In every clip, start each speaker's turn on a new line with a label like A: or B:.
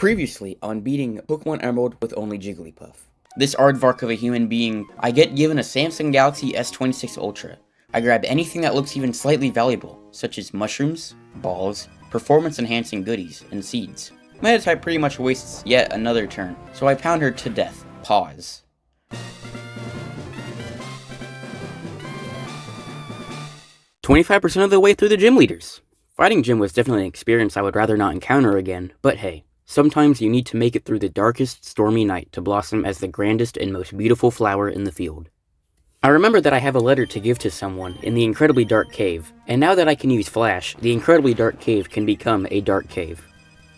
A: Previously on beating Pokemon Emerald with only Jigglypuff. This aardvark of a human being, I get given a Samsung Galaxy S26 Ultra. I grab anything that looks even slightly valuable, such as mushrooms, balls, performance-enhancing goodies, and seeds. Metatype pretty much wastes yet another turn, so I pound her to death. Pause. "25% of the way through the gym leaders." Fighting gym was definitely an experience I would rather not encounter again, but hey. Sometimes you need to make it through the darkest, stormy night to blossom as the grandest and most beautiful flower in the field. I remember that I have a letter to give to someone in the incredibly dark cave, and now that I can use Flash, the incredibly dark cave can become a dark cave.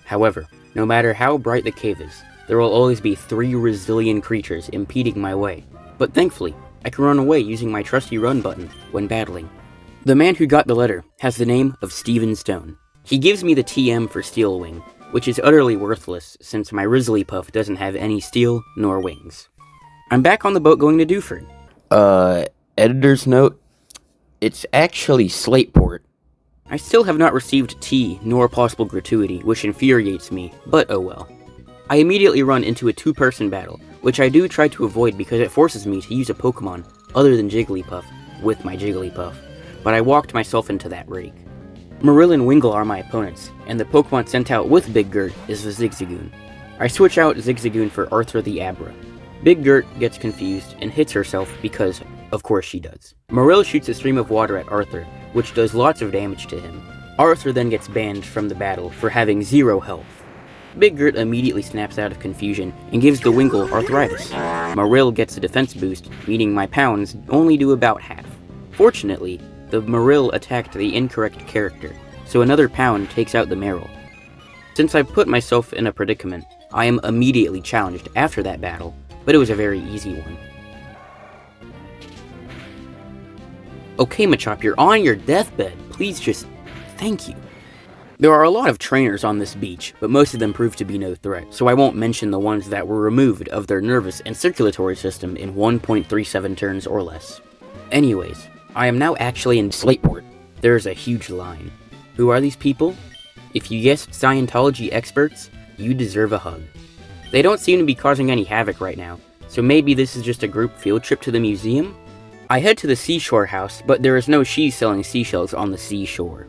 A: However, no matter how bright the cave is, there will always be 3 resilient creatures impeding my way, but thankfully, I can run away using my trusty run button when battling. The man who got the letter has the name of Steven Stone. He gives me the TM for Steel Wing, which is utterly worthless since my Jigglypuff doesn't have any steel nor wings. I'm back on the boat going to Dewford. Editor's note, it's actually Slateport. I still have not received tea nor possible gratuity, which infuriates me, but oh well. I immediately run into a 2-person battle, which I do try to avoid because it forces me to use a Pokemon other than Jigglypuff with my Jigglypuff, but I walked myself into that rake. Marill and Wingull are my opponents, and the Pokemon sent out with Big Gert is the Zigzagoon. I switch out Zigzagoon for Arthur the Abra. Big Gert gets confused and hits herself because, of course she does. Marill shoots a stream of water at Arthur, which does lots of damage to him. Arthur then gets banned from the battle for having 0 health. Big Gert immediately snaps out of confusion and gives the Wingull arthritis. Marill gets a defense boost, meaning my pounds only do about half. Fortunately, the Marill attacked the incorrect character, so another pound takes out the Marill. Since I put myself in a predicament, I am immediately challenged after that battle, but it was a very easy one. Okay, Machop, you're on your deathbed. Please just... thank you. There are a lot of trainers on this beach, but most of them prove to be no threat, so I won't mention the ones that were removed of their nervous and circulatory system in 1.37 turns or less. Anyways, I am now actually in Slateport. There is a huge line. Who are these people? If you guessed Scientology experts, you deserve a hug. They don't seem to be causing any havoc right now, so maybe this is just a group field trip to the museum? I head to the seashore house, but there is no she selling seashells on the seashore.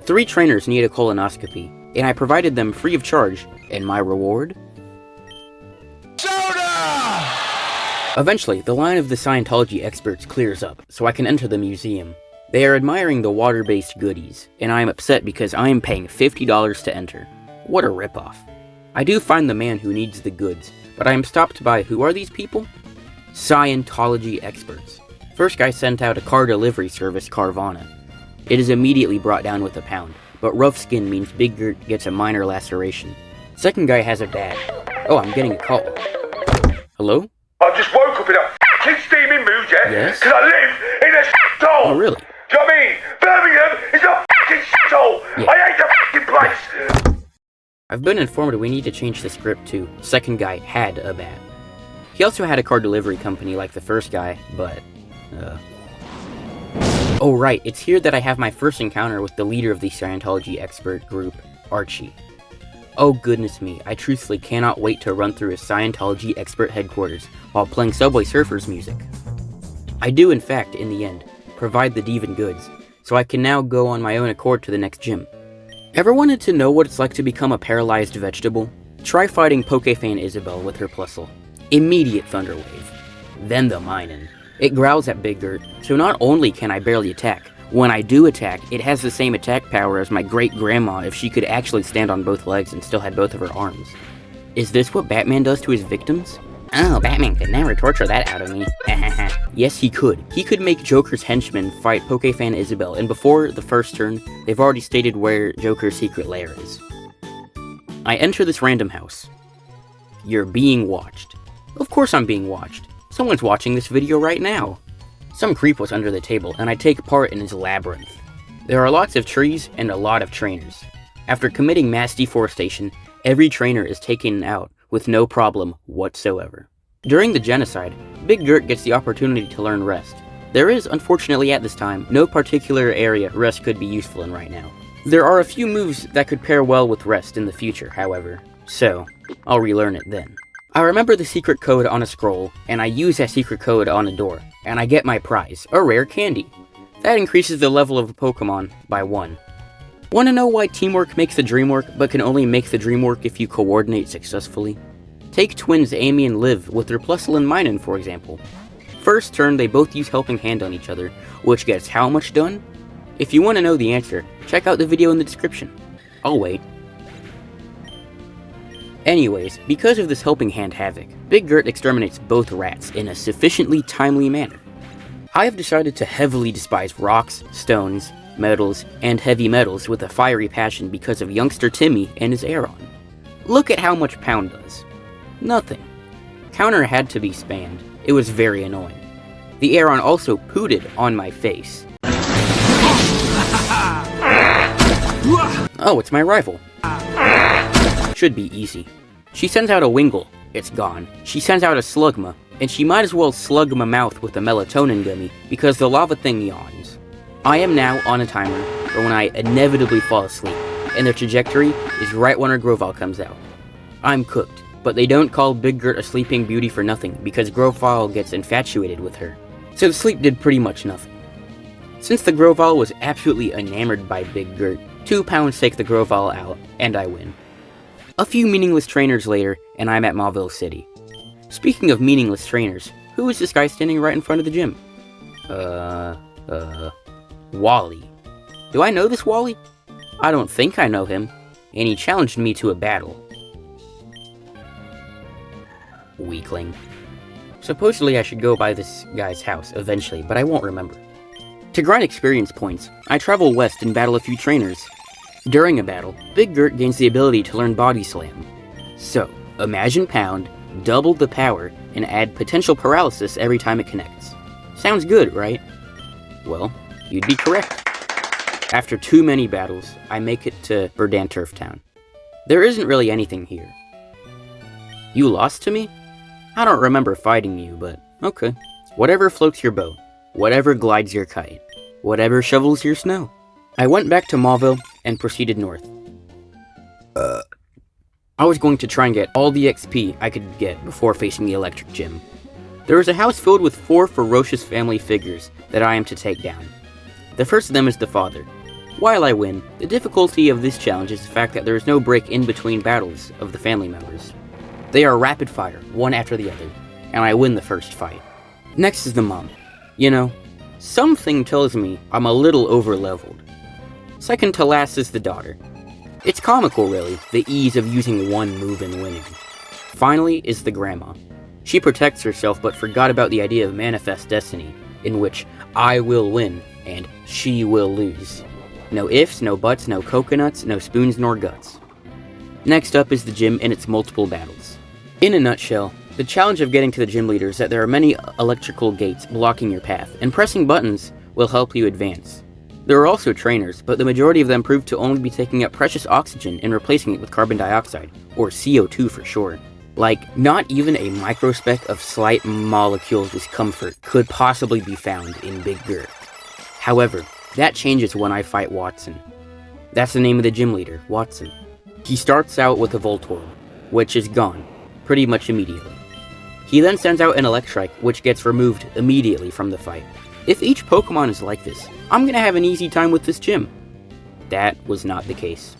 A: 3 trainers need a colonoscopy, and I provided them free of charge, and my reward? Soda! Eventually, the line of the Scientology experts clears up, so I can enter the museum. They are admiring the water-based goodies, and I am upset because I am paying $50 to enter. What a ripoff. I do find the man who needs the goods, but I am stopped by who are these people? Scientology experts. First guy sent out a car delivery service, Carvana. It is immediately brought down with a pound, but rough skin means Big Gert gets a minor laceration. Second guy has a bag. Oh, I'm getting a call. Hello?
B: I just woke up in a fucking steaming mood, yeah?
A: Yes?
B: Because I live in a shithole!
A: Oh, really?
B: Do you know what I mean? Birmingham is a fucking shithole!
A: Yeah.
B: I hate the fucking place!
A: I've been informed we need to change the script to second guy had a bat. He also had a car delivery company like the first guy, but, Oh right, it's here that I have my first encounter with the leader of the Scientology expert group, Archie. Oh goodness me, I truthfully cannot wait to run through a Scientology expert headquarters while playing Subway Surfers music. I do in fact, in the end, provide the Divan goods, so I can now go on my own accord to the next gym. Ever wanted to know what it's like to become a paralyzed vegetable? Try fighting Pokefan Isabelle with her Plusle. Immediate Thunder Wave. Then the Minun. It growls at Big Gert, so not only can I barely attack, when I do attack, it has the same attack power as my great-grandma if she could actually stand on both legs and still had both of her arms. Is this what Batman does to his victims? Oh, Batman could never torture that out of me. Yes, he could. He could make Joker's henchmen fight Pokefan Isabelle, and before the first turn, they've already stated where Joker's secret lair is. I enter this random house. You're being watched. Of course I'm being watched. Someone's watching this video right now. Some creep was under the table, and I take part in his labyrinth. There are lots of trees and a lot of trainers. After committing mass deforestation, every trainer is taken out with no problem whatsoever. During the genocide, Big Gert gets the opportunity to learn Rest. There is, unfortunately at this time, no particular area Rest could be useful in right now. There are a few moves that could pair well with Rest in the future, however. So, I'll relearn it then. I remember the secret code on a scroll, and I use that secret code on a door, and I get my prize, a rare candy. That increases the level of a Pokemon by 1. Wanna know why teamwork makes the dream work, but can only make the dream work if you coordinate successfully? Take twins Amy and Liv with their Plusle and Minun, for example. First turn, they both use Helping Hand on each other, which gets how much done? If you want to know the answer, check out the video in the description. I'll wait. Anyways, because of this Helping Hand havoc, Big Gert exterminates both rats in a sufficiently timely manner. I have decided to heavily despise rocks, stones, metals, and heavy metals with a fiery passion because of youngster Timmy and his Aeron. Look at how much Pound does. Nothing. Counter had to be spammed. It was very annoying. The Aeron also pooted on my face. Oh, it's my rival. Should be easy. She sends out a Wingull. It's gone. She sends out a Slugma, and she might as well slug my mouth with a melatonin gummy because the lava thing yawns. I am now on a timer for when I inevitably fall asleep, and the trajectory is right when her Grovyle comes out. I'm cooked, but they don't call Big Gert a sleeping beauty for nothing because Grovyle gets infatuated with her. So the sleep did pretty much nothing. Since the Grovyle was absolutely enamored by Big Gert, 2 pounds take the Grovyle out, and I win. A few meaningless trainers later, and I'm at Mauville City. Speaking of meaningless trainers, who is this guy standing right in front of the gym? Wally. Do I know this Wally? I don't think I know him, and he challenged me to a battle. Weakling. Supposedly I should go by this guy's house eventually, but I won't remember. To grind experience points, I travel west and battle a few trainers. During a battle, Big Gert gains the ability to learn Body Slam. So, imagine Pound, double the power, and add potential paralysis every time it connects. Sounds good, right? Well, you'd be correct. After too many battles, I make it to Verdant Turf Town. There isn't really anything here. You lost to me? I don't remember fighting you, but okay. Whatever floats your boat, whatever glides your kite, whatever shovels your snow. I went back to Mauville and proceeded north. I was going to try and get all the XP I could get before facing the electric gym. There is a house filled with 4 ferocious family figures that I am to take down. The first of them is the father. While I win, the difficulty of this challenge is the fact that there is no break in between battles of the family members. They are rapid fire, one after the other, and I win the first fight. Next is the mom. You know, something tells me I'm a little over-leveled. Second to last is the daughter. It's comical, really, the ease of using one move and winning. Finally is the grandma. She protects herself but forgot about the idea of manifest destiny, in which I will win and she will lose. No ifs, no buts, no coconuts, no spoons nor guts. Next up is the gym and its multiple battles. In a nutshell, the challenge of getting to the gym leader is that there are many electrical gates blocking your path, and pressing buttons will help you advance. There are also trainers, but the majority of them prove to only be taking up precious oxygen and replacing it with carbon dioxide, or CO2 for short. Like, not even a microspeck of slight molecule discomfort could possibly be found in Big Gert. However, that changes when I fight Watson. That's the name of the gym leader, Watson. He starts out with a Voltorb, which is gone, pretty much immediately. He then sends out an Electrike, which gets removed immediately from the fight. If each Pokemon is like this, I'm gonna have an easy time with this gym. That was not the case.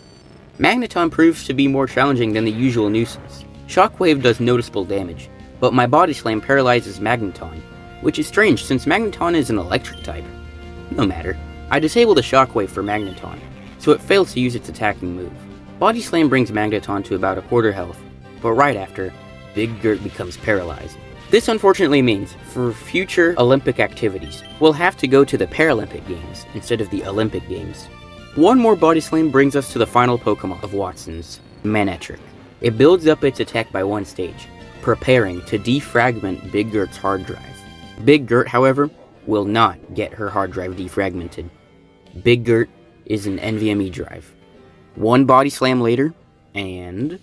A: Magneton proves to be more challenging than the usual nuisance. Shockwave does noticeable damage, but my Body Slam paralyzes Magneton, which is strange since Magneton is an electric type. No matter. I disable the Shockwave for Magneton, so it fails to use its attacking move. Body Slam brings Magneton to about a quarter health, but right after, Big Gert becomes paralyzed. This unfortunately means, for future Olympic activities, we'll have to go to the Paralympic Games instead of the Olympic Games. One more Body Slam brings us to the final Pokemon of Watson's, Manectric. It builds up its attack by 1 stage, preparing to defragment Big Gert's hard drive. Big Gert, however, will not get her hard drive defragmented. Big Gert is an NVMe drive. One Body Slam later, and